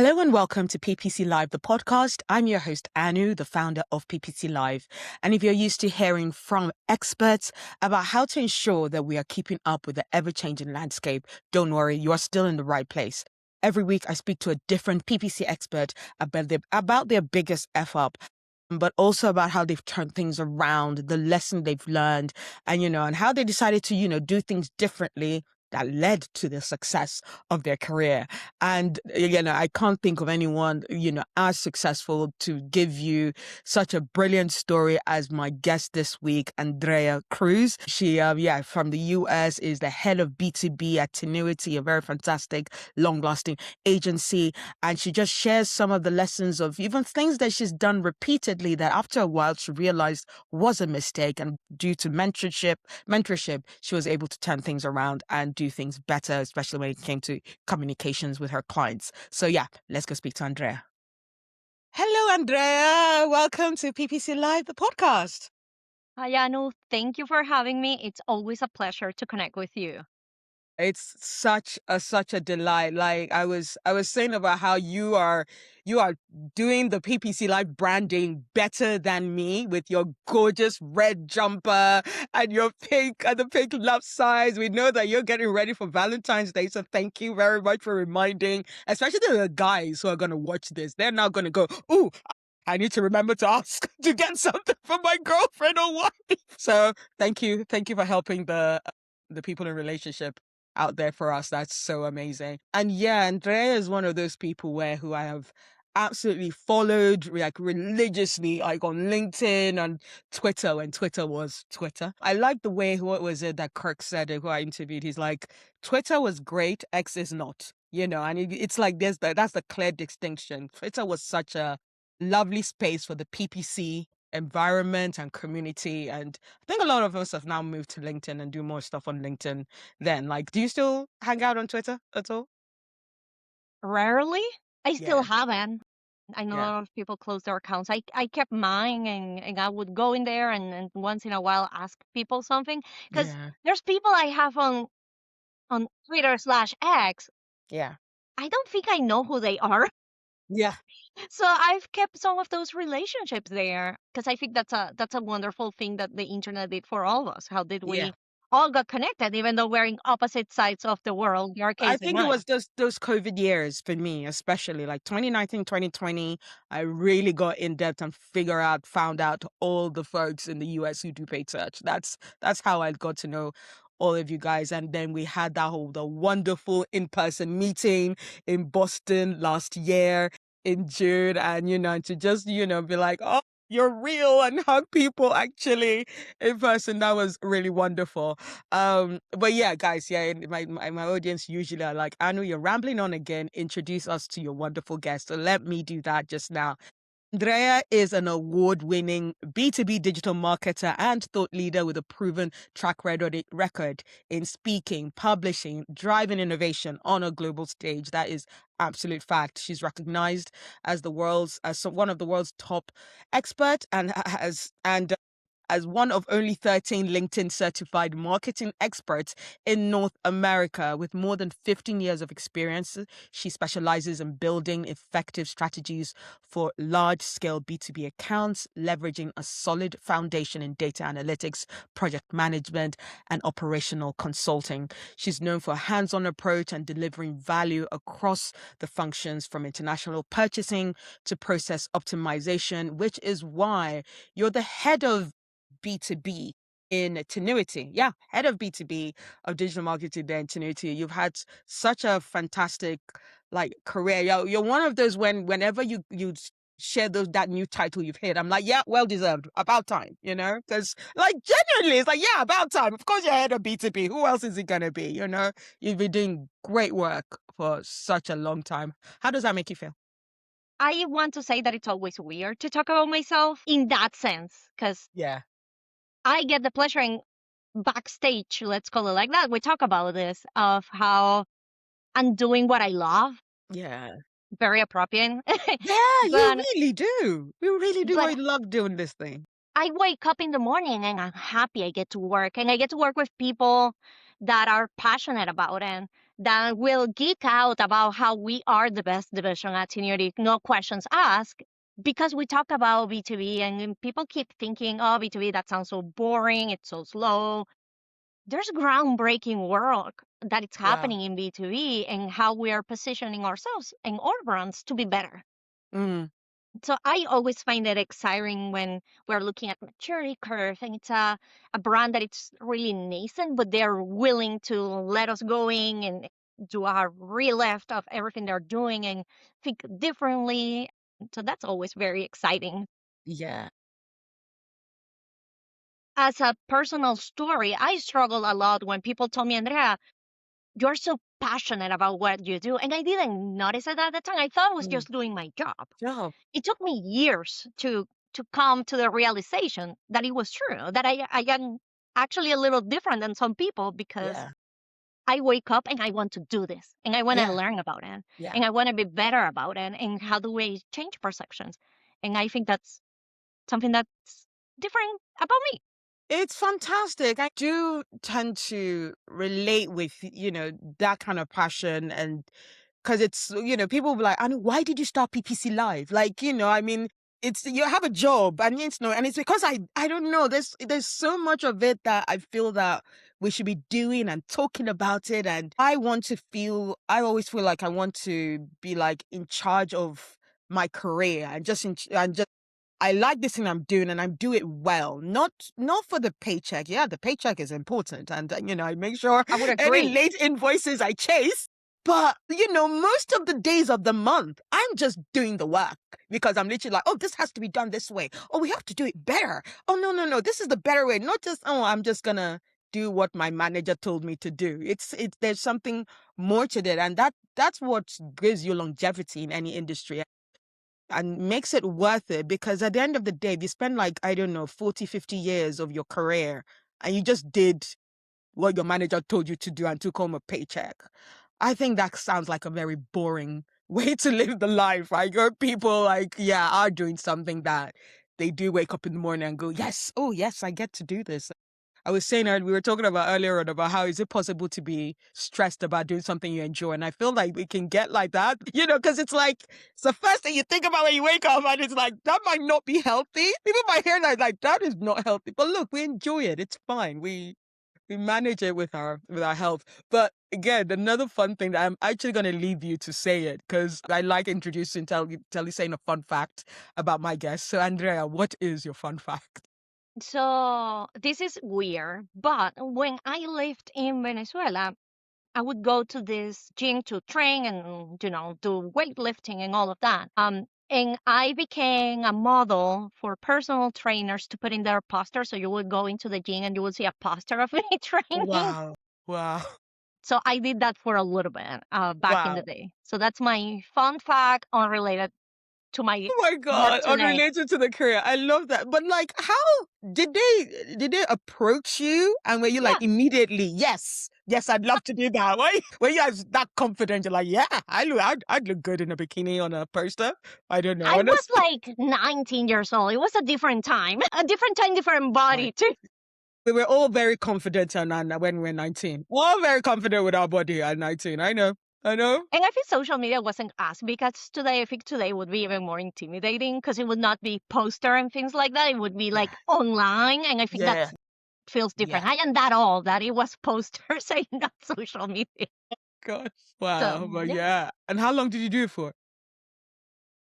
Hello and welcome to PPC Live, the podcast. I'm your host, Anu, the founder of PPC Live. And if you're used to hearing from experts about how to ensure that we are keeping up with the ever-changing landscape, don't worry, you are still in the right place. Every week, I speak to a different PPC expert about their biggest F-up, but also about how they've turned things around, the lesson they've learned, and how they decided to, do things differently that led to the success of their career. And, I can't think of anyone, as successful to give you such a brilliant story as my guest this week, Andrea Cruz. She, from the US, is the head of B2B at Tenuity, a very fantastic, long-lasting agency. And she just shares some of the lessons of even things that she's done repeatedly that after a while she realized was a mistake. And due to mentorship, she was able to turn things around and do things better, especially when it came to communications with her clients. So let's go speak to Andrea. Hello, Andrea. Welcome to PPC Live, the podcast. Hi, Anu. Thank you for having me. It's always a pleasure to connect with you. It's such a delight. Like I was saying about how you are doing the PPC Live branding better than me with your gorgeous red jumper and your the pink love size. We know that you're getting ready for Valentine's Day, so thank you very much for reminding, especially the guys who are going to watch this. They're now going to go, "Ooh, I need to remember to ask to get something for my girlfriend or wife." So thank you for helping the people in relationship out there for us. That's so amazing. And Andrea is one of those people who I have absolutely followed like religiously, like on LinkedIn and Twitter when Twitter was Twitter. I like the way, what was it that Kirk said, who I interviewed? He's like, Twitter was great, X is not. And it's like that's the clear distinction. Twitter was such a lovely space for the PPC environment and community. And I think a lot of us have now moved to LinkedIn and do more stuff on LinkedIn then. Like, do you still hang out on Twitter at all? Rarely. I still Yeah. haven't. I know a Yeah. lot of people close their accounts. I kept mine and I would go in there and once in a while ask people something. Because Yeah. there's people I have on Twitter/X. Yeah. I don't think I know who they are. Yeah. So I've kept some of those relationships there because I think that's a wonderful thing that the internet did for all of us. How did Yeah. we all got connected, even though we're in opposite sides of the world, your I case and think it mine. was just those COVID years for me, especially like 2019, 2020. I really got in depth and found out all the folks in the US who do paid search. That's how I got to know all of you guys. And then we had the wonderful in-person meeting in Boston last year in June. And, to just, be like, oh, you're real, and hug people actually in person. That was really wonderful. But guys, my audience usually are like, Anu, you're rambling on again. Introduce us to your wonderful guest. So let me do that just now. Andrea is an award-winning B2B digital marketer and thought leader with a proven track record in speaking, publishing, driving innovation on a global stage. That is absolute fact. She's recognized as one of the world's top expert as one of only 13 LinkedIn certified marketing experts in North America. With more than 15 years of experience, she specializes in building effective strategies for large-scale B2B accounts, leveraging a solid foundation in data analytics, project management, and operational consulting. She's known for a hands-on approach and delivering value across the functions from international purchasing to process optimization, which is why you're the head of B2B in Tenuity. Yeah, head of B2B of digital marketing there in Tenuity. You've had such a fantastic career. You're one of those whenever you share that new title you've hit, I'm like, yeah, well deserved. About time, because genuinely it's like, yeah, about time. Of course you're head of B2B. Who else is it gonna be? You've been doing great work for such a long time. How does that make you feel? I want to say that it's always weird to talk about myself in that sense, because Yeah. I get the pleasure in backstage, let's call it like that. We talk about this of how I'm doing what I love, Yeah. very appropriate. Yeah, you but really do. You really do. but I love doing this thing. I wake up in the morning and I'm happy I get to work and I get to work with people that are passionate about it. that will geek out about how we are the best division at Seniority, no questions asked, because we talk about B2B and people keep thinking, oh, B2B, that sounds so boring, it's so slow. There's groundbreaking work that it's Wow. happening in B2B and how we are positioning ourselves and our brands to be better. Mm. So I always find it exciting when we're looking at maturity curve and it's a brand that it's really nascent, but they're willing to let us going and do a relift of everything they're doing and think differently. So that's always very exciting. Yeah. As a personal story, I struggle a lot when people tell me, Andrea, you're so passionate about what you do. And I didn't notice it at the time. I thought I was Mm. just doing my job. Job. It took me years to come to the realization that it was true, that I am actually a little different than some people because Yeah. I wake up and I want to do this and I want to Yeah. learn about it Yeah. and I want to be better about it and how do we change perceptions. And I think that's something that's different about me. It's fantastic. I do tend to relate with, that kind of passion. And because it's, people will be like, and why did you start PPC Live? Like, I mean, it's, you have a job and and it's because I don't know, there's so much of it that I feel that we should be doing and talking about it. And I always feel like I want to be like in charge of my career and just I like this thing I'm doing and I do it well. Not for the paycheck. Yeah, the paycheck is important. And, I make sure I would any agree. late invoices I chase. But, most of the days of the month, I'm just doing the work because I'm literally like, oh, this has to be done this way. Oh, we have to do it better. Oh, no, no, no. This is the better way. Not just, oh, I'm just going to do what my manager told me to do. There's something more to it. And that's what gives you longevity in any industry and makes it worth it, because at the end of the day, if you spend like, I don't know, 40, 50 years of your career and you just did what your manager told you to do and took home a paycheck, I think that sounds like a very boring way to live the life, right? Your people are doing something that they do wake up in the morning and go, yes, oh yes, I get to do this. I was saying we were talking about earlier on about how is it possible to be stressed about doing something you enjoy, and I feel like we can get like that, because it's like it's the first thing you think about when you wake up, and it's like that might not be healthy. People might hear that like that is not healthy, but look, we enjoy it. It's fine. We manage it with our health. But again, another fun thing that I'm actually going to leave you to say it because I like introducing, tell you saying a fun fact about my guest. So Andrea, what is your fun fact? So this is weird, but when I lived in Venezuela, I would go to this gym to train and, do weightlifting and all of that. And I became a model for personal trainers to put in their poster. So you would go into the gym and you would see a poster of me training. Wow. Wow. So I did that for a little bit back in the Wow. day. So that's my fun fact unrelated to my Oh my work God, today. unrelated to the career. I love that. But like, how did they approach you? And were you Yeah, like immediately, yes, yes, I'd love to do that? Were you as that confident? You're like, yeah, I'd look good in a bikini on a poster. I don't know. I was Honestly, like 19 years old. It was a different time, different body right. too. We were all very confident when we were 19. All very confident with our body at 19. I know. I know. And I think social media wasn't as big as today. I think today would be even more intimidating because it would not be poster and things like that. It would be Yeah. like online. And I think that Yeah. feels different. Yeah. I am that old that it was posters and not social media. Gosh. So Wow. But yeah, yeah. And how long did you do it for?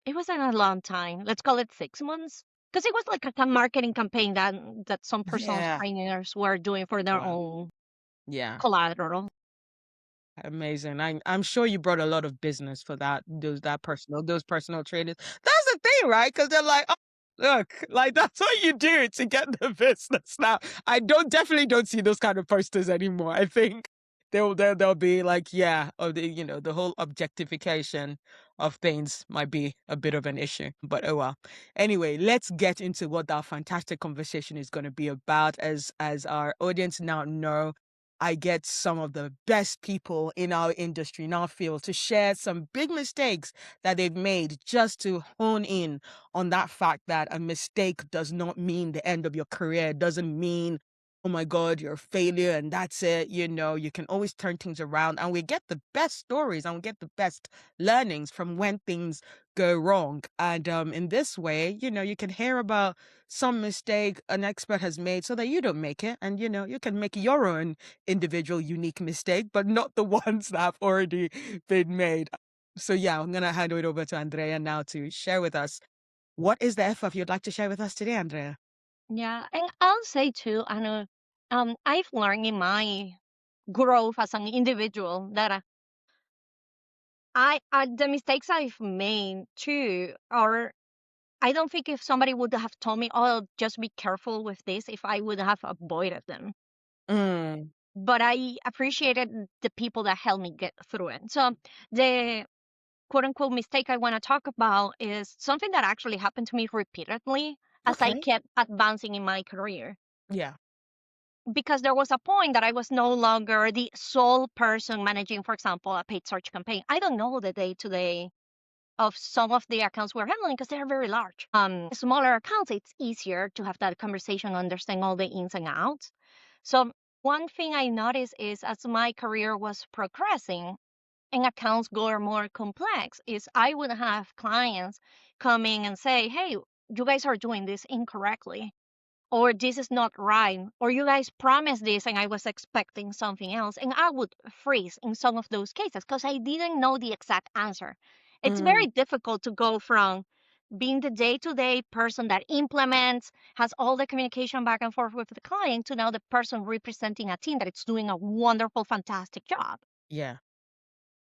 it wasn't a long time. Let's call it 6 months. Because it was like a marketing campaign that some personal Yeah. trainers were doing for their Wow. own Yeah. collateral. Amazing. I'm sure you brought a lot of business for those personal trainers. That's the thing, right? Because they're like, oh, look, like that's what you do to get the business. Now, definitely don't see those kind of posters anymore. I think they'll be like, yeah, or the whole objectification of things might be a bit of an issue. But oh well. Anyway, let's get into what our fantastic conversation is going to be about. As our audience now know, I get some of the best people in our industry, in our field, to share some big mistakes that they've made just to hone in on that fact that a mistake does not mean the end of your career. It doesn't mean oh my God, you're a failure and that's it. You can always turn things around, and we get the best stories and we get the best learnings from when things go wrong. And in this way, you can hear about some mistake an expert has made so that you don't make it. And, you can make your own individual unique mistake, but not the ones that have already been made. So yeah, I'm going to hand it over to Andrea now to share with us. What is the FF you'd like to share with us today, Andrea? Yeah, and I'll say too, I know, I've learned in my growth as an individual that the mistakes I've made too are. I don't think if somebody would have told me, "Oh, just be careful with this," if I would have avoided them. Mm, But I appreciated the people that helped me get through it. So the quote unquote mistake I want to talk about is something that actually happened to me repeatedly as I okay. kept advancing in my career. Yeah. Because there was a point that I was no longer the sole person managing, for example, a paid search campaign. I don't know the day to day of some of the accounts we're handling because they're very large. Smaller accounts, it's easier to have that conversation, understand all the ins and outs. So one thing I noticed is as my career was progressing and accounts got more complex, is I would have clients coming and say, "Hey, you guys are doing this incorrectly," or "This is not right," or "You guys promised this and I was expecting something else." And I would freeze in some of those cases because I didn't know the exact answer. It's Mm, very difficult to go from being the day-to-day person that implements, has all the communication back and forth with the client, to now the person representing a team that is doing a wonderful, fantastic job, yeah.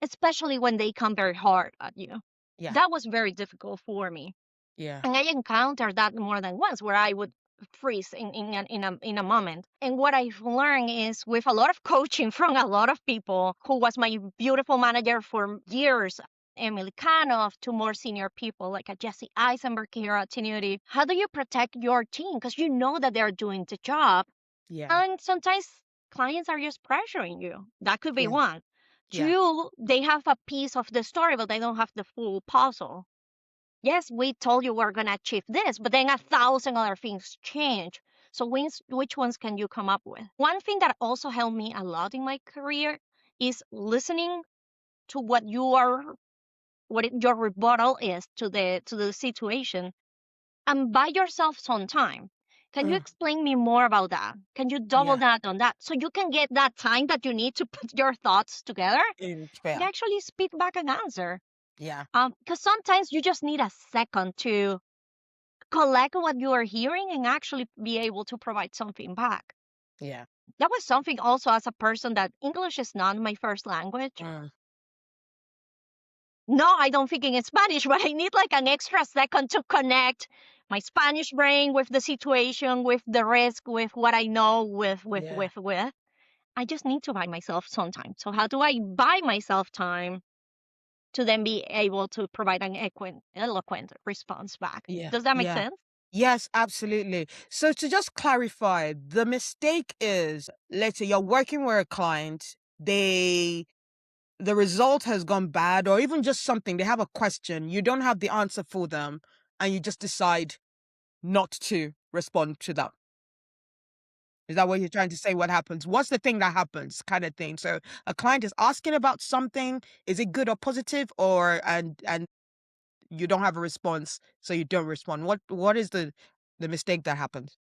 especially when they come very hard at you. Yeah. That was very difficult for me. Yeah. And I encountered that more than once where I would freeze in a moment. And what I've learned is with a lot of coaching from a lot of people who was my beautiful manager for years, Emily Kanoff, to more senior people like a Jesse Eisenberg here at Tenuity. How do you protect your team? Because you know that they're doing the job. Yeah. And sometimes clients are just pressuring you. That could be Yeah. one. Yeah. Two, they have a piece of the story, but they don't have the full puzzle. Yes, we told you we're going to achieve this, but then 1,000 other things change. So which ones can you come up with? One thing that also helped me a lot in my career is listening to what your rebuttal is to the situation, and buy yourself some time. Can you Mm, explain me more about that? Can you double yeah. that on that so you can get that time that you need to put your thoughts together and Yeah. actually spit back an answer? Yeah. Because sometimes you just need a second to collect what you are hearing and actually be able to provide something back. Yeah. That was something also as a person that English is not my first language. Mm, No, I don't think in Spanish, but I need like an extra second to connect my Spanish brain with the situation, with the risk, with what I know, yeah. with. I just need to buy myself some time. So how do I buy myself time to then be able to provide an eloquent response back? Yeah. Does that make Yeah. sense? Yes, absolutely. So to just clarify, the mistake is, let's say you're working with a client, the result has gone bad, or even just something, they have a question, you don't have the answer for them, and you just decide not to respond to that. Is that what you're trying to say? What happens? What's the thing that happens, kind of thing? So a client is asking about something. Is it good or positive, or and you don't have a response, so you don't respond? What is the mistake that happens?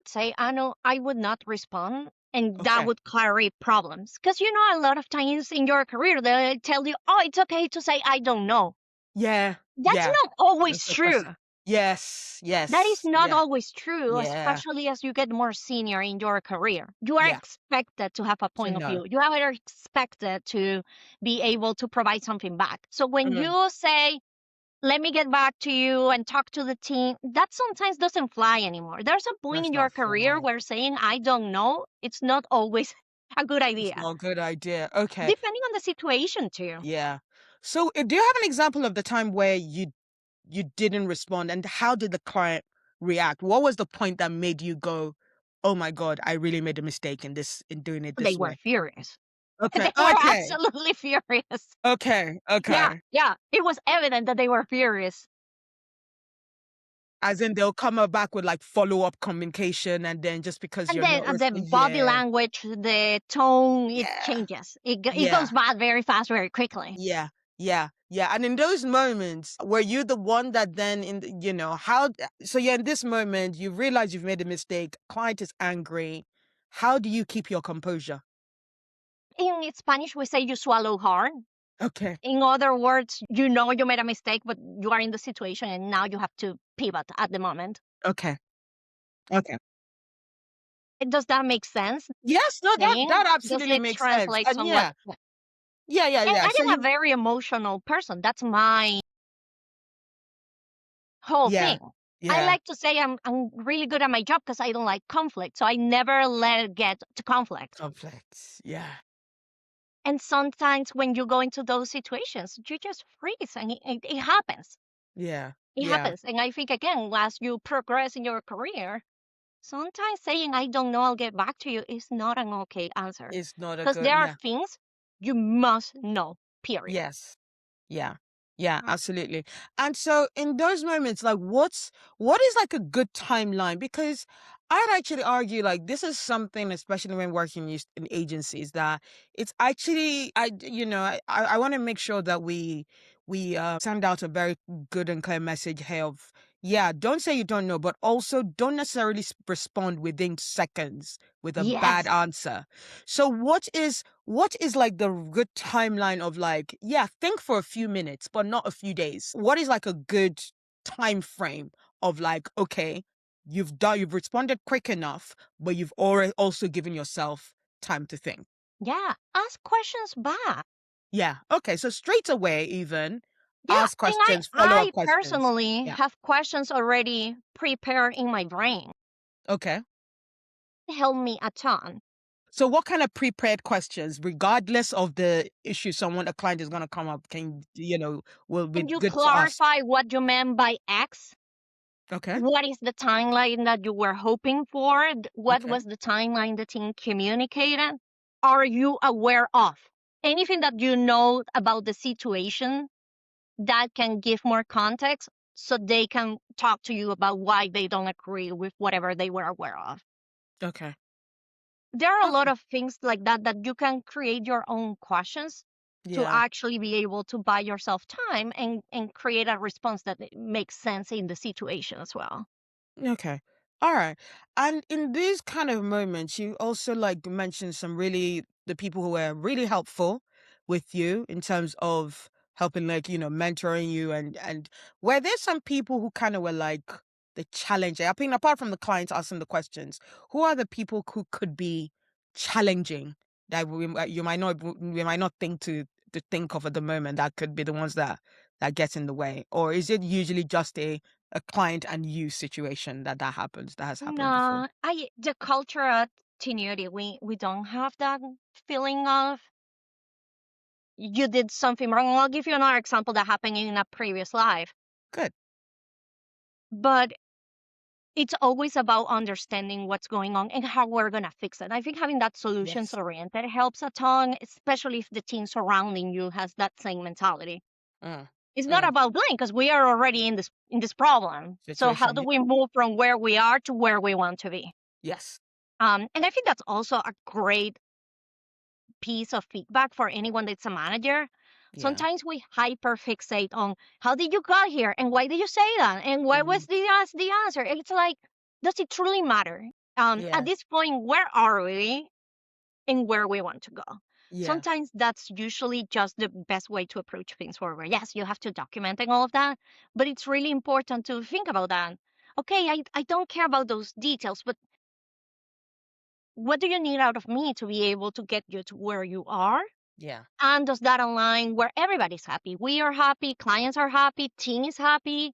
Say, I know I would not respond. And that Okay. would carry problems. Because a lot of times in your career, they tell you, "Oh, it's okay to say, I don't know." Yeah. That's Yeah. not always That's the true. question. Yes. That is Yes. not Yeah. always true, Yeah. especially as you get more senior in your career. You are Yeah. expected to have a To point of know. view. You are expected to be able to provide something back. So when Mm, you say, "Let me get back to you and talk to the team," that sometimes doesn't fly anymore. There's a point that's in your not career fine. where saying, "I don't know," it's not always a good It's idea, not a good idea. Okay. depending on the situation, too. Yeah. So, do you have an example of the time where you didn't respond, and how did the client react? What was the point that made you go, "Oh my God, I really made a mistake in doing it They this were way"? furious. Okay. They were Okay. absolutely furious. Okay. Yeah, Okay. yeah. It was evident that they were furious. As in they'll come up back with like follow-up communication, and then just because And you're then not the body yeah, language, the tone, it yeah, changes. It yeah, goes bad very fast, very quickly. yeah, yeah, yeah. And in those moments, were you the one that then how so yeah, in this moment you realize you've made a mistake, client is angry. How do you keep your composure? In Spanish, we say you swallow hard. Okay. In other words, you know you made a mistake, but you are in the situation and now you have to pivot at the moment. Okay. Okay. Does that make sense? Yes, no, that Saying? Does absolutely it makes sense. translate And somewhat? yeah. Yeah, yeah, And yeah. I So am a you very emotional person. That's my whole yeah. thing. I Yeah. like to say I'm really good at my job because I don't like conflict. So I never let it get to conflict. Complex. Yeah. And sometimes when you go into those situations, you just freeze and it happens. Yeah. It Yeah. happens. And I think, again, as you progress in your career, sometimes saying, I don't know, I'll get back to you is not an okay answer. It's not a Because good there are yeah. things you must know, period. Yes. Yeah. Yeah, absolutely. And so in those moments, like what is like a good timeline? Because I'd actually argue like this is something, especially when working in agencies, that it's actually I want to make sure that we send out a very good and clear message here of yeah, don't say you don't know, but also don't necessarily respond within seconds with a bad Yes. answer. So what is like the good timeline of like, yeah, think for a few minutes, but not a few days? What is like a good time frame of like, okay, you've responded quick enough, but you've already also given yourself time to think. Yeah. Ask questions back. Yeah. Okay. So straight away, even Yeah. ask And questions, follow up I questions. personally Yeah. have questions already prepared in my brain. Okay. Help me a ton. So what kind of prepared questions, regardless of the issue a client is gonna come up, will be Can you good to ask. clarify what you meant by X? Okay. What is the timeline that you were hoping for? What Okay. was the timeline the team communicated? Are you aware of anything that you know about the situation that can give more context so they can talk to you about why they don't agree with whatever they were aware of? Okay. There are a lot Okay. of things like that that you can create your own questions to Yeah. actually be able to buy yourself time and create a response that makes sense in the situation as well. Okay. All right. And in these kind of moments, you also like mentioned some really the people who were really helpful with you in terms of helping, like, mentoring you, and were there some people who kind of were like the challenger? I mean, apart from the clients asking the questions, who are the people who could be challenging that you might not think of at the moment, that could be the ones that get in the way? Or is it usually just a client and you situation that happens, that has happened before? No, I the culture at Tenuity, we don't have that feeling of you did something wrong. I'll give you another example that happened in a previous life. Good. But it's always about understanding what's going on and how we're gonna fix it. I think having that solutions Yes. oriented helps a ton, especially if the team surrounding you has that same mentality. Mm. It's not Mm. about blame because we are already in this problem. So how Situation. do we move from where we are to where we want to be? Yes. And I think that's also a great piece of feedback for anyone that's a manager. Yeah. Sometimes we hyperfixate on how did you got here and why did you say that and what was Mhm. the answer. And it's like, does it truly matter? At Yeah. this point, where are we and where we want to go? Yeah. Sometimes that's usually just the best way to approach things forward. Yes, you have to document and all of that, but it's really important to think about that. Okay, I don't care about those details, but what do you need out of me to be able to get you to where you are? Yeah. And does that align where everybody's happy? We are happy, clients are happy, team is happy.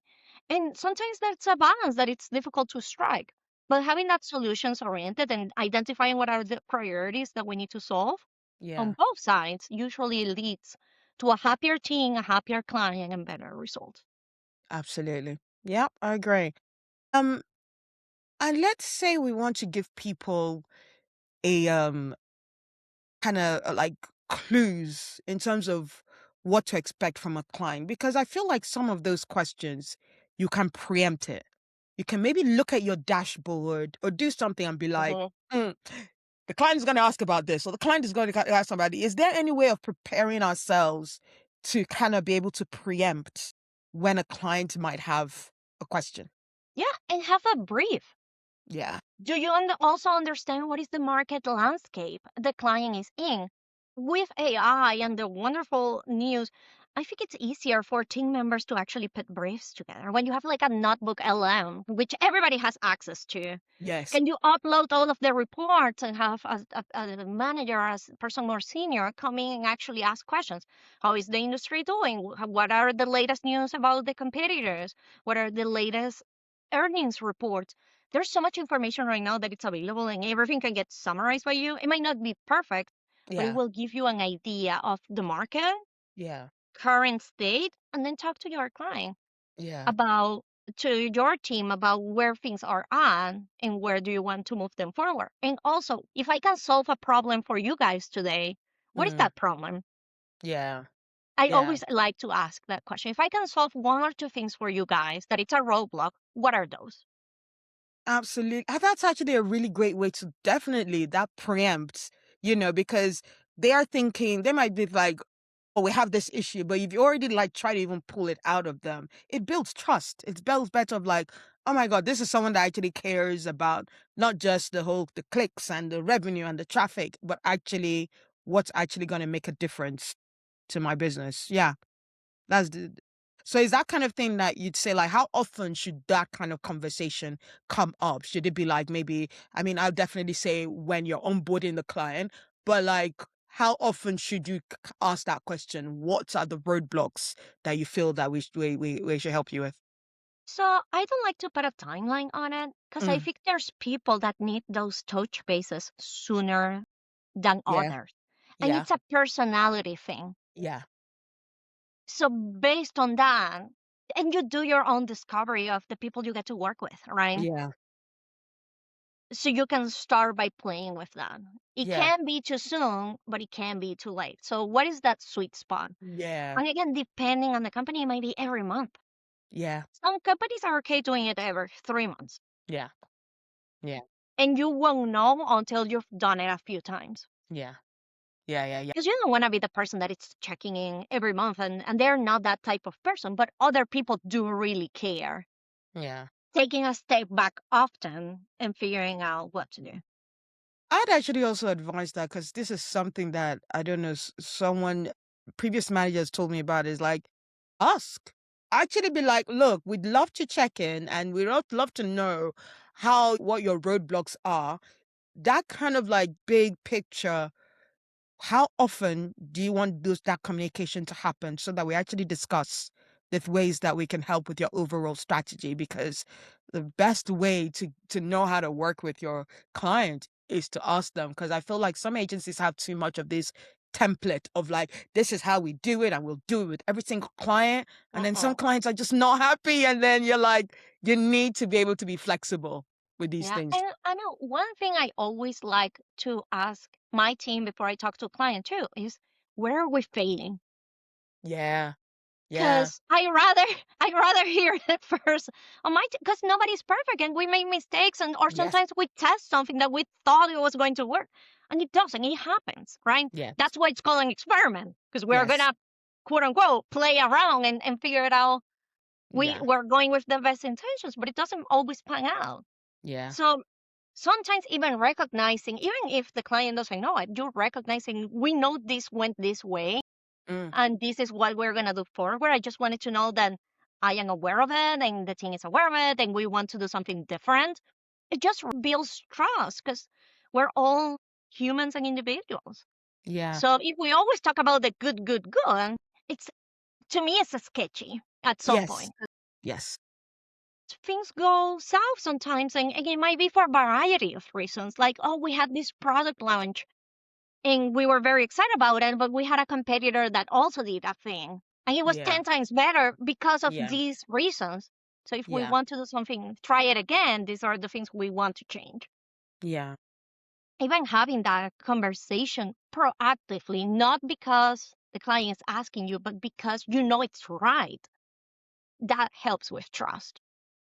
And sometimes that's a balance that it's difficult to strike. But having that solutions oriented and identifying what are the priorities that we need to solve on Yeah. both sides usually leads to a happier team, a happier client, and better results. Absolutely. Yeah, I agree. Um, and let's say we want to give people a kind of like clues in terms of what to expect from a client, because I feel like some of those questions you can preempt it. you can maybe look at your dashboard or do something and be like, "Mm, the client is going to ask about this, or the client is going to ask somebody. Is there any way of preparing ourselves to kind of be able to preempt when a client might have a question?" Yeah, and have a brief. Yeah. Do you also understand what is the market landscape the client is in? With AI and the wonderful news, I think it's easier for team members to actually put briefs together. When you have like a notebook LM, which everybody has access to, Yes. can you upload all of the reports and have a manager, as a person more senior, come in and actually ask questions? How is the industry doing? What are the latest news about the competitors? What are the latest earnings reports? There's so much information right now that it's available and everything can get summarized by you. It might not be perfect, but it Yeah. will give you an idea of the market, Yeah. current state, and then talk to your client Yeah. about to your team about where things are at and where do you want to move them forward. And also, if I can solve a problem for you guys today, what is Mm, that problem? yeah. I Yeah. always like to ask that question. If I can solve one or two things for you guys that it's a roadblock, what are those? Absolutely. That's actually a really great way to definitely that preempt, because they are thinking, they might be like, oh, we have this issue, but if you already like try to even pull it out of them, it builds trust. It builds better of like, oh my God, this is someone that actually cares about not just the clicks and the revenue and the traffic, but actually what's actually going to make a difference to my business. Yeah. That's the So is that kind of thing that you'd say, like, how often should that kind of conversation come up? Should it be like maybe, I mean, I'll definitely say when you're onboarding the client, but like, how often should you ask that question? What are the roadblocks that you feel that we should help you with? So I don't like to put a timeline on it because I Mm, think there's people that need those touch bases sooner than yeah, others. And yeah, it's a personality thing. yeah, So based on that, and you do your own discovery of the people you get to work with, right? yeah, So you can start by playing with that. It yeah, can be too soon, but it can be too late. So what is that sweet spot? yeah, And again, depending on the company, it might be every month. yeah, Some companies are okay doing it every 3 months. yeah, yeah, And you won't know until you've done it a few times. yeah, yeah, yeah, yeah, Because you don't want to be the person that is checking in every month, and they're not that type of person, but other people do really care. yeah. Taking a step back often and figuring out what to do. I'd actually also advise that because this is something that I don't know, someone previous managers told me about is like, ask. Actually be like, look, we'd love to check in and we'd love to know what your roadblocks are. That kind of like big picture, how often do you want that communication to happen so that we actually discuss the ways that we can help with your overall strategy? Because the best way to know how to work with your client is to ask them. Because I feel like some agencies have too much of this template of like, this is how we do it and we'll do it with every single client. And then some Mm-mm. clients are just not happy. And then you're like, you need to be able to be flexible with these Yeah, things. and I know one thing I always like to ask my team before I talk to a client too is where are we failing? Yeah. Yeah. Because I rather hear it first on my because nobody's perfect and we make mistakes and or Yes. sometimes we test something that we thought it was going to work and it doesn't. It happens, right? Yes. That's why it's called an experiment because we're Yes. gonna quote unquote play around and figure it out. Yeah. We're going with the best intentions, but it doesn't always pan out. Yeah. So sometimes even recognizing, even if the client doesn't know it, you're recognizing we know this went this way Mm. and this is what we're going to do forward. I just wanted to know that I am aware of it and the team is aware of it and we want to do something different. It just builds trust because we're all humans and individuals. Yeah. So if we always talk about the good, good, good, it's to me it's sketchy at some Yes. point. Yes. Things go south sometimes and it might be for a variety of reasons. Like, oh, we had this product launch and we were very excited about it, but we had a competitor that also did that thing. And it was Yeah. 10 times better because of Yeah. these reasons. So if we Yeah. want to do something, try it again, these are the things we want to change. Yeah. Even having that conversation proactively, not because the client is asking you, but because you know it's right, that helps with trust.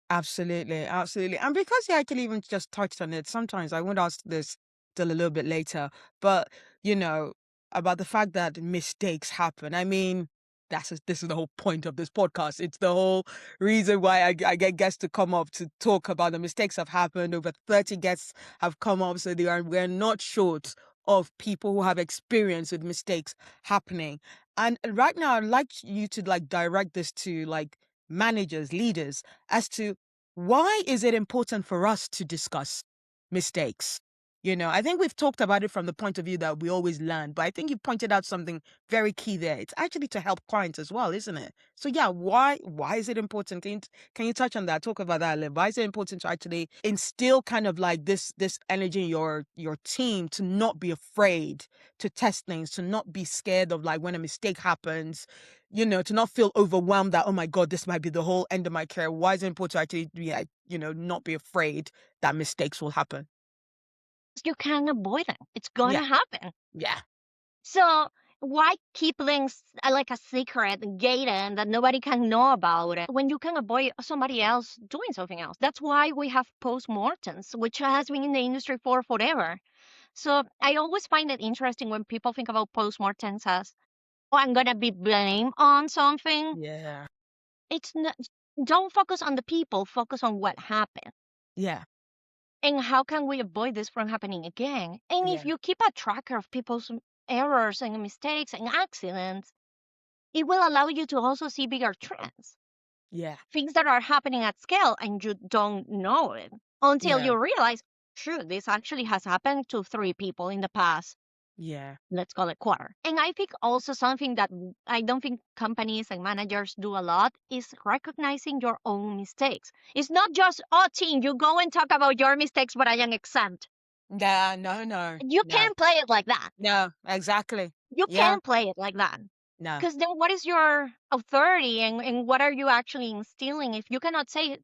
Absolutely, absolutely. And because you actually even just touched on it, sometimes I won't ask this till a little bit later, but you know, about the fact that mistakes happen. I mean, this is the whole point of this podcast. It's the whole reason why I get guests to come up to talk about the mistakes have happened. Over 30 guests have come up, so we're not short of people who have experience with mistakes happening. And right now, I'd like you to like direct this to like managers, leaders, as to why is it important for us to discuss mistakes? I think we've talked about it from the point of view that we always learn, but I think you pointed out something very key there. It's actually to help clients as well, isn't it? So yeah, why is it important? Can you touch on that? Talk about that a little. Why is it important to actually instill kind of like this energy in your team to not be afraid to test things, to not be scared of like when a mistake happens, to not feel overwhelmed that, oh my God, this might be the whole end of my career. Why is it important to actually, not be afraid that mistakes will happen? You can't avoid it. It's gonna Yeah. happen. Yeah. So why keep things like a secret, gated, that nobody can know about it when you can avoid somebody else doing something else? That's why we have postmortems, which has been in the industry for forever. So I always find it interesting when people think about postmortems as, oh, I'm gonna be blamed on something. Yeah. It's not. Don't focus on the people. Focus on what happened. Yeah. And how can we avoid this from happening again? And if Yeah. you keep a tracker of people's errors and mistakes and accidents, it will allow you to also see bigger trends, Yeah. things that are happening at scale and you don't know it until Yeah. you realize, sure, this actually has happened to 3 people in the past, Yeah. let's call it quarter. And I think also something that I don't think companies and managers do a lot is recognizing your own mistakes. It's not just, oh, team, you go and talk about your mistakes, but I am exempt. Yeah. No, no, You no, can't play it like that. no, exactly. You Yeah. can't play it like that. No. Because then what is your authority and what are you actually instilling if you cannot say,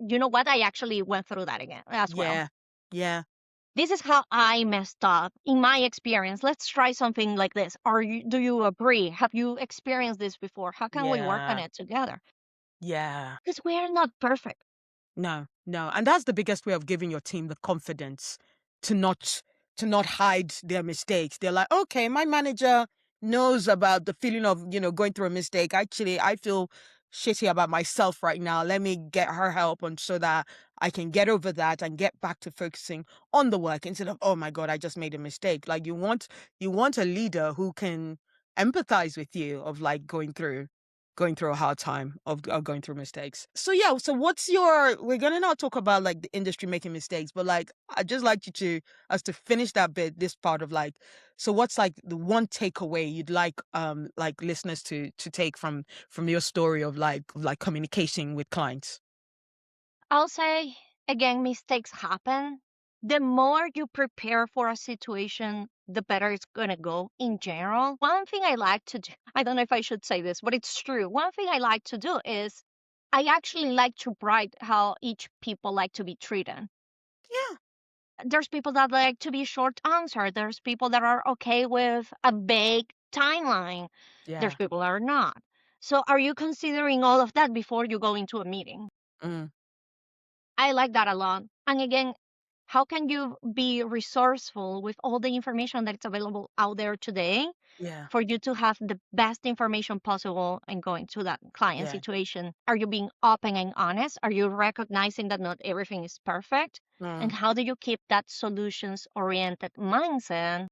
you know what, I actually went through that again as well. Yeah. Yeah. This is how I messed up in my experience. Let's try something like this. Do you agree? Have you experienced this before? How can we work on Yeah. it together? Yeah. Because we are not perfect. No, no. And that's the biggest way of giving your team the confidence to not hide their mistakes. They're like, okay, my manager knows about the feeling of, going through a mistake. Actually, I feel shitty about myself right now. Let me get her help and so that I can get over that and get back to focusing on the work instead of, oh my God, I just made a mistake. Like you want a leader who can empathize with you of like going through a hard time of going through mistakes. So yeah, so we're gonna now talk about like the industry making mistakes, but like I'd just like you to us to finish that bit, this part of like, so what's like the one takeaway you'd like listeners to take from your story of like communicating with clients? I'll say again, mistakes happen. The more you prepare for a situation, the better it's going to go in general. One thing I like to do, I don't know if I should say this, but it's true. One thing I like to do is I actually like to write how each people like to be treated. Yeah. There's people that like to be short answer. There's people that are okay with a vague timeline. There's Yeah. people that are not. So are you considering all of that before you go into a meeting? Mm, I like that a lot. And again, how can you be resourceful with all the information that's available out there today yeah. for you to have the best information possible and going to that client Yeah. situation? Are you being open and honest? Are you recognizing that not everything is perfect? And Mm, how do you keep that solutions oriented mindset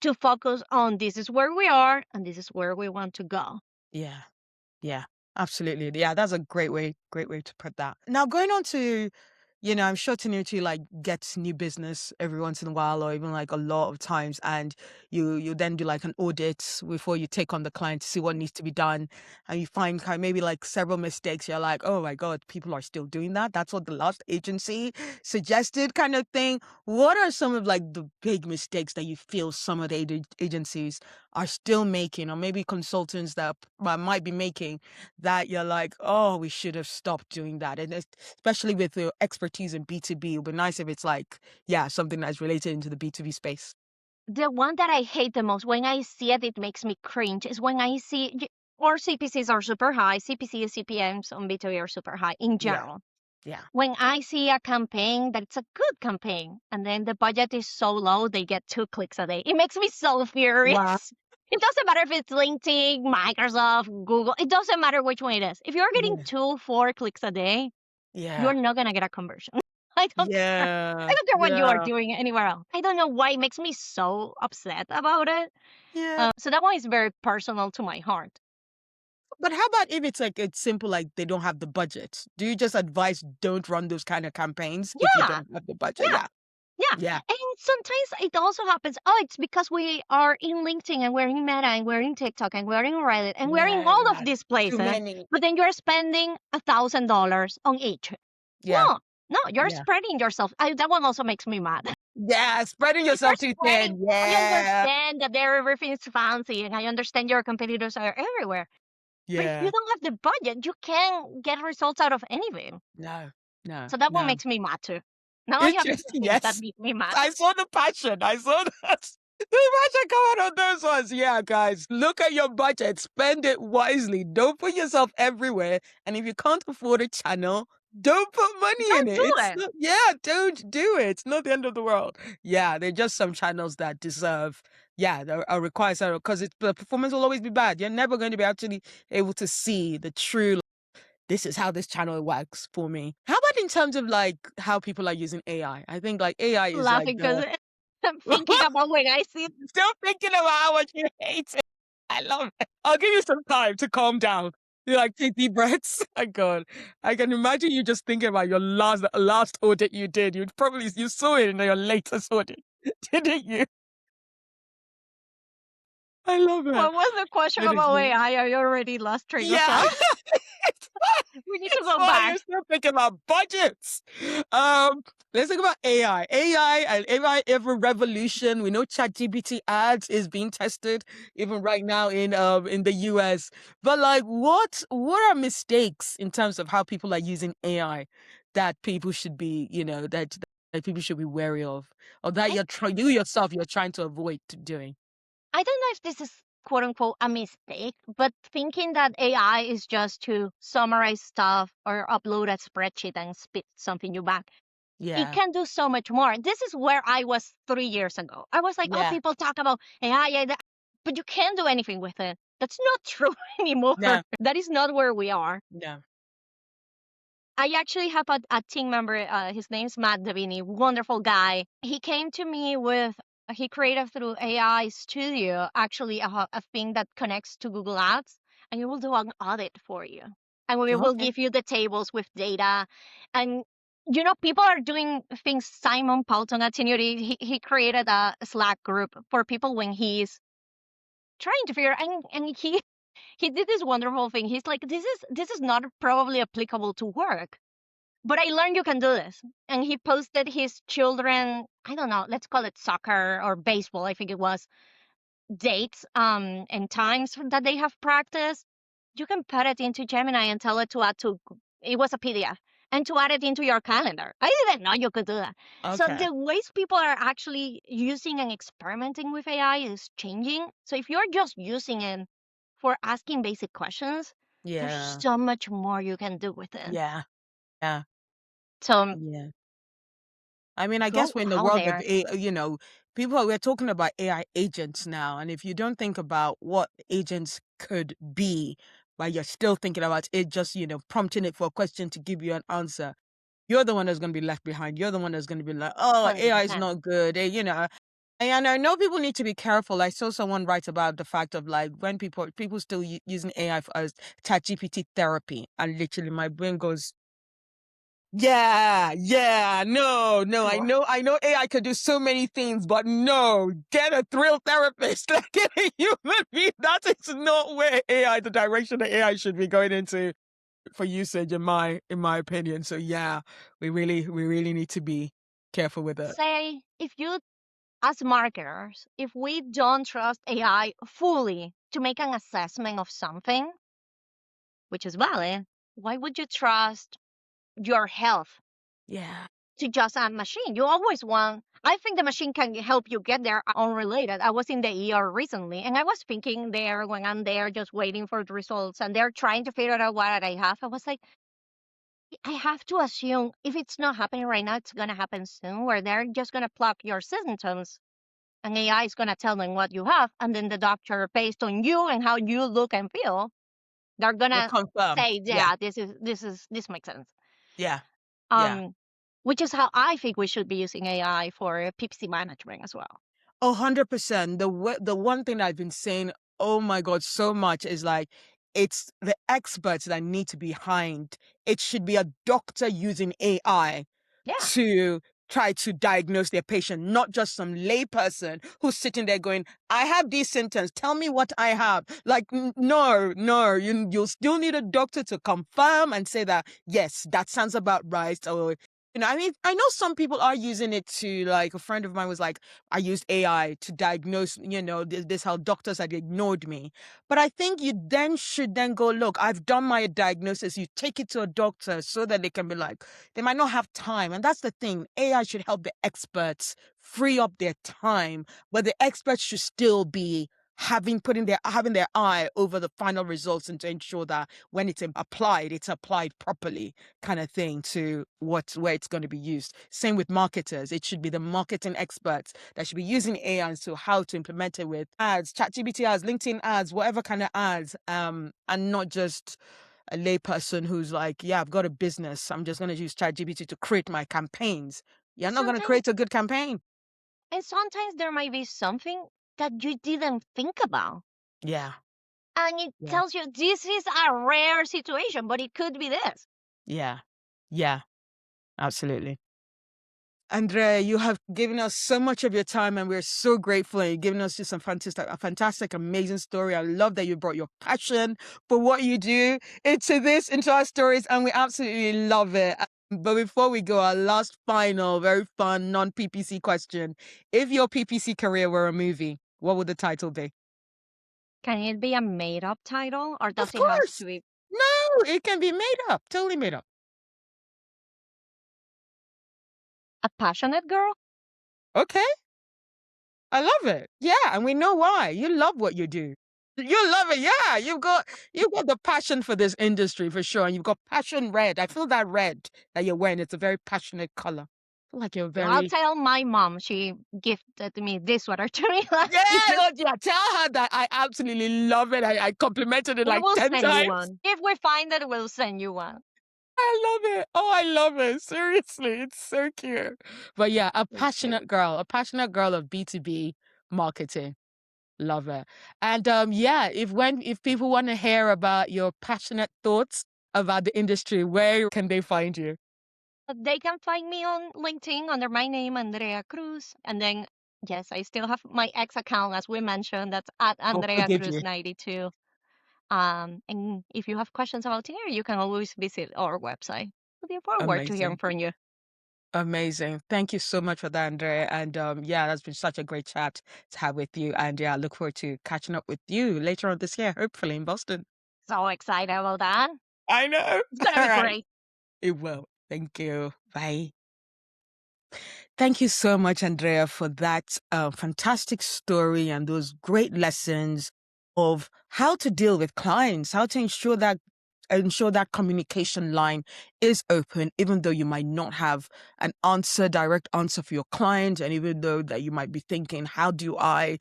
to focus on this is where we are and this is where we want to go? yeah. Yeah, absolutely. Yeah, that's a great way to put that. Now, going on to, I'm sure Tenuti like gets new business every once in a while, or even like a lot of times, and you then do like an audit before you take on the client to see what needs to be done, and you find kind of maybe like several mistakes. You're like, oh my God, people are still doing that. That's what the last agency suggested, kind of thing. What are some of like the big mistakes that you feel some of the agencies are still making, or maybe consultants that might be making, that you're like, oh, we should have stopped doing that? And especially with the expertise in B2B, it would be nice if it's like, yeah, something that's related into the B2B space. The one that I hate the most when I see it, it makes me cringe is when I see. or CPCs are super high. CPC, CPMs on B2B are super high in Yeah. general. Yeah. When I see a campaign that's a good campaign and then the budget is so low, they get 2 clicks a day. It makes me so Wow. furious. It doesn't matter if it's LinkedIn, Microsoft, Google. It doesn't matter which one it is. If you're getting Yeah. 2, 4 clicks a day, Yeah. you're not going to get a conversion. I don't care. I Yeah. don't care what you are Yeah. doing anywhere else. I don't know why it makes me so upset about it. Yeah. So that one is very personal to my heart. But how about if it's like it's simple, like they don't have the budget? Do you just advise don't run those kind of campaigns if you Yeah. don't have the budget? Yeah. Yeah. Yeah. Yeah. And sometimes it also happens. Oh, it's because we are in LinkedIn and we're in Meta and we're in TikTok and we're in Reddit and we're in Right. all of Right. these Too places. many. But then you're spending $1,000 on each. Yeah. No, you're Yeah. spreading yourself. That one also makes me mad. Yeah. Spreading You're yourself too spreading. thin. I Yeah. understand that everything's fancy and I understand your competitors are everywhere. But if you Yeah. don't have the budget, you can't get results out of anything. No. No. So that one No. makes me mad too. Now I have two Interesting. things that Yes. make me mad. I saw the passion. I saw that. The passion come out on those ones. Yeah, guys, look at your budget. Spend it wisely. Don't put yourself everywhere. And if you can't afford a channel, don't put money in Don't it. do It's it. not, yeah, don't do it. It's not the end of the world. Yeah, there are just some channels that deserve, yeah, that are required because the performance will always be bad. You're never going to be actually able to see the true, this is how this channel works for me. How about in terms of like how people are using AI? I think like AI is like Laughing because the I'm thinking about when I see still thinking about how much you hate it. I love it. I'll give you some time to calm down. You like take deep breaths. My God, I can imagine you just thinking about your last audit you did. You saw it in your latest audit, didn't you? I love it. what was the question It is about me. AI? I already lost train of Yeah. thought. It's fine. We need to It's go fine. back. You're still thinking about budgets. Let's think about AI. AI and AI ever revolution. We know ChatGPT ads is being tested even right now in the US. But like what are mistakes in terms of how people are using AI that people should be, that people should be wary of? Or that I, you yourself you're trying to avoid doing? I don't know if this is quote unquote a mistake, but thinking that AI is just to summarize stuff or upload a spreadsheet and spit something you back. It Yeah. can do so much more. This is where I was 3 years ago. I was like, oh, Yeah. people talk about AI, but you can't do anything with it. That's not true anymore. No. That is not where we are. No. I actually have a team member. His name's Matt Davini, wonderful guy. He came to me with, he created through AI Studio, actually a thing that connects to Google Ads, and it will do an audit for you. And we will Okay. give you the tables with data. And, people are doing things. Simon Paulton at Tenuity, he created a Slack group for people when he's trying to figure, and he did this wonderful thing. He's like, this is not probably applicable to work, but I learned you can do this. And he posted his children, I don't know, let's call it soccer or baseball, I think it was, dates and times that they have practiced. You can put it into Gemini and tell it to add to, it was a PDF, and to add it into your calendar. I didn't know you could do that. So Okay. the ways people are actually using and experimenting with AI is changing. So if you're just using it for asking basic questions, there's Yeah. so much more you can do with it. Yeah. Yeah. So Yeah. I mean, I go guess we're in the out world of, there. we're talking about AI agents now. And if you don't think about what agents could be, but you're still thinking about it, just, prompting it for a question to give you an answer, you're the one that's going to be left behind. You're the one that's going to be like, oh, AI is 100%. not good. And I know people need to be careful. I saw someone write about the fact of like when people still using AI as ChatGPT therapy. And literally my brain goes, yeah, no, Sure. I know AI can do so many things, but no, get a thrill therapist, like get a human being. That is not where the direction that AI should be going into for usage, in my opinion. So yeah, we really need to be careful with it. Say, if you, as marketers, if we don't trust AI fully to make an assessment of something, which is valid, why would you trust your health Yeah, to just a machine. You always want, I think the machine can help you get there unrelated. I was in the ER recently and I was thinking there when I'm there just waiting for the results and they're trying to figure out what I have. I was like, I have to assume if it's not happening right now, it's going to happen soon, where they're just going to plug your symptoms and AI is going to tell them what you have. And then the doctor, based on you and how you look and feel, they're going We'll to confirm. say, Yeah. yeah, this makes sense. Yeah. Yeah. Um, which is how I think we should be using AI for PPC management as well. 100%. The one thing I've been saying, oh my God, so much is like, it's the experts that need to be behind. It should be a doctor using AI Yeah. to try to diagnose their patient, not just some layperson who's sitting there going, I have these symptoms. Tell me what I have. Like, no, you'll still need a doctor to confirm and say that, yes, that sounds about right. Or, I mean, I know some people are using it to, like, a friend of mine was like, I used AI to diagnose, this how doctors had ignored me. But I think you then should then go, look, I've done my diagnosis. You take it to a doctor so that they can be like, they might not have time. And that's the thing. AI should help the experts free up their time, but the experts should still be having their eye over the final results and to ensure that when it's applied properly, kind of thing, to where it's going to be used. Same with marketers. It should be the marketing experts that should be using AI as to how to implement it with ads, ChatGPT ads, LinkedIn ads, whatever kind of ads, and not just a layperson who's like, yeah, I've got a business. I'm just going to use ChatGPT to create my campaigns. You're not going to Sometimes, create a good campaign. and sometimes there might be something that you didn't think about. Yeah. And it Yeah. tells you this is a rare situation, but it could be this. Yeah. Yeah. Absolutely. Andrea, you have given us so much of your time and we're so grateful, and you've given us just a fantastic, amazing story. I love that you brought your passion for what you do into our stories, and we absolutely love it. But before we go, our last final, very fun, non-PPC question. If your PPC career were a movie, what would the title be? Can it be a made up title or Of does it have course. to be No, it can be made up, totally made up. a passionate girl? Okay. I love it. Yeah, and we know why. You love what you do. You love it. Yeah, you've got the passion for this industry for sure, and you've got passion red. I feel that red that you're wearing. It's a very passionate color. I feel like you're I'll very tell my mom. She gifted me this sweater to me last yeah, year. yeah. Tell her that I absolutely love it. I complimented it We like will 10 send you times. one. If we find it, we'll send you one. I love it. Oh, I love it. Seriously, it's so cute. But yeah, Thank you. a passionate girl of B2B marketing. Love it. And yeah, if people want to hear about your passionate thoughts about the industry, where can they find you? They can find me on LinkedIn under my name, Andrea Cruz. And then, yes, I still have my ex account, as we mentioned, that's at I'll Andrea forgive Cruz you. 92. And if you have questions about here, you can always visit our website. Looking forward to hearing Amazing. from you. Amazing. Thank you so much for that, Andrea. And yeah, that's been such a great chat to have with you. And yeah, I look forward to catching up with you later on this year, hopefully in Boston. So excited about that. I know. It's going to All be right. great. It will. Thank you. Bye. Thank you so much, Andrea, for that fantastic story and those great lessons of how to deal with clients, how to ensure that communication line is open, even though you might not have an direct answer for your client. And even though that you might be thinking, how do I,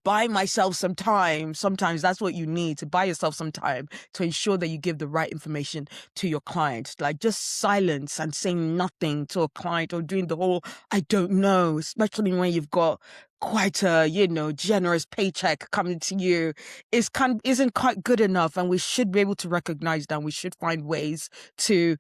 buy myself some time? Sometimes that's what you need, to buy yourself some time to ensure that you give the right information to your client. Like just silence and saying nothing to a client, or doing the whole, I don't know, especially when you've got quite a, generous paycheck coming to you, isn't quite good enough. And we should be able to recognize that. We should find ways to,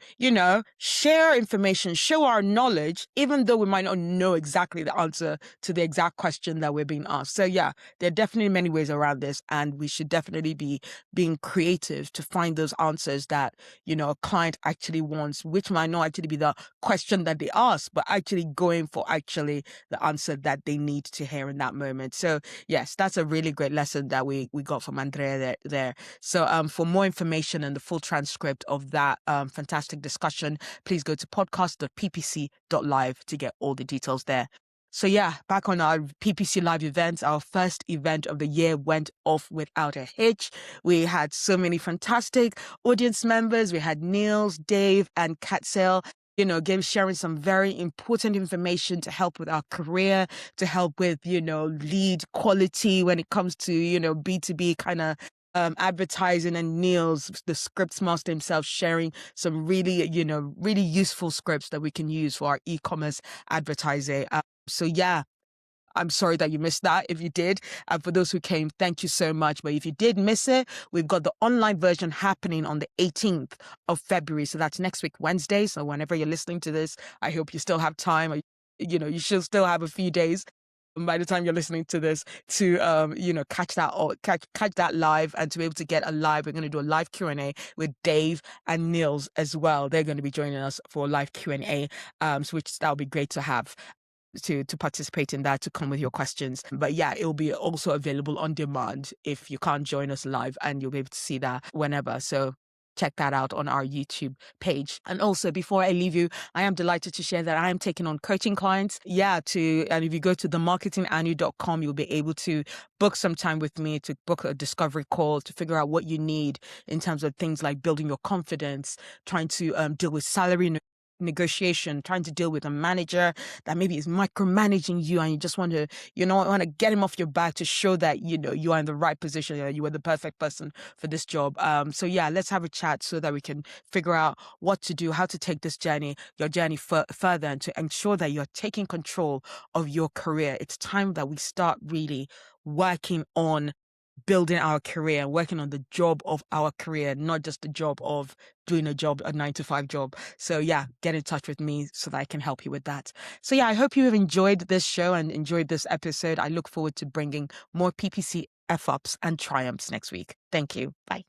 share information, show our knowledge, even though we might not know exactly the answer to the exact question that we're being asked. So yeah, there are definitely many ways around this, and we should definitely be being creative to find those answers that, a client actually wants, which might not actually be the question that they ask, but actually going for actually the answer that they need to hear in that moment. So yes, that's a really great lesson that we got from Andrea there. So for more information and the full transcript of that fantastic fantastic discussion. Please go to podcast.ppc.live to get all the details there. So yeah, back on our PPC Live events, our first event of the year went off without a hitch. We had so many fantastic audience members. We had Niels, Dave, and Katzel, sharing some very important information to help with our career, to help with, lead quality when it comes to, B2B kind of advertising, and Niels, the scripts master himself, sharing some really, really useful scripts that we can use for our e-commerce advertising. So yeah, I'm sorry that you missed that. If you did, for those who came, thank you so much. But if you did miss it, we've got the online version happening on the 18th of February. So that's next week, Wednesday. So whenever you're listening to this, I hope you still have time. Or, you should still have a few days by the time you're listening to this to catch that live, and to be able to get a live. We're going to do a live Q&A with Dave and Niels as well. They're going to be joining us for a live Q&A, which that'll be great to have, to participate in that, to come with your questions. But yeah, it will be also available on demand if you can't join us live, and you'll be able to see that whenever. So check that out on our YouTube page. And also, before I leave you, I am delighted to share that I am taking on coaching clients. And if you go to themarketinganu.com, you'll be able to book some time with me, to book a discovery call, to figure out what you need in terms of things like building your confidence, trying to deal with salary negotiation, trying to deal with a manager that maybe is micromanaging you, and you just want to get him off your back to show that you are in the right position, you are the perfect person for this job. So yeah, let's have a chat so that we can figure out what to do, how to take your journey further, and to ensure that you're taking control of your career. It's time that we start really working on building our career and working on the job of our career, not just the job of doing a 9-to-5 job. So yeah, get in touch with me so that I can help you with that. So yeah, I hope you have enjoyed this show and enjoyed this episode. I look forward to bringing more PPC F-ups and triumphs next week. Thank you. Bye.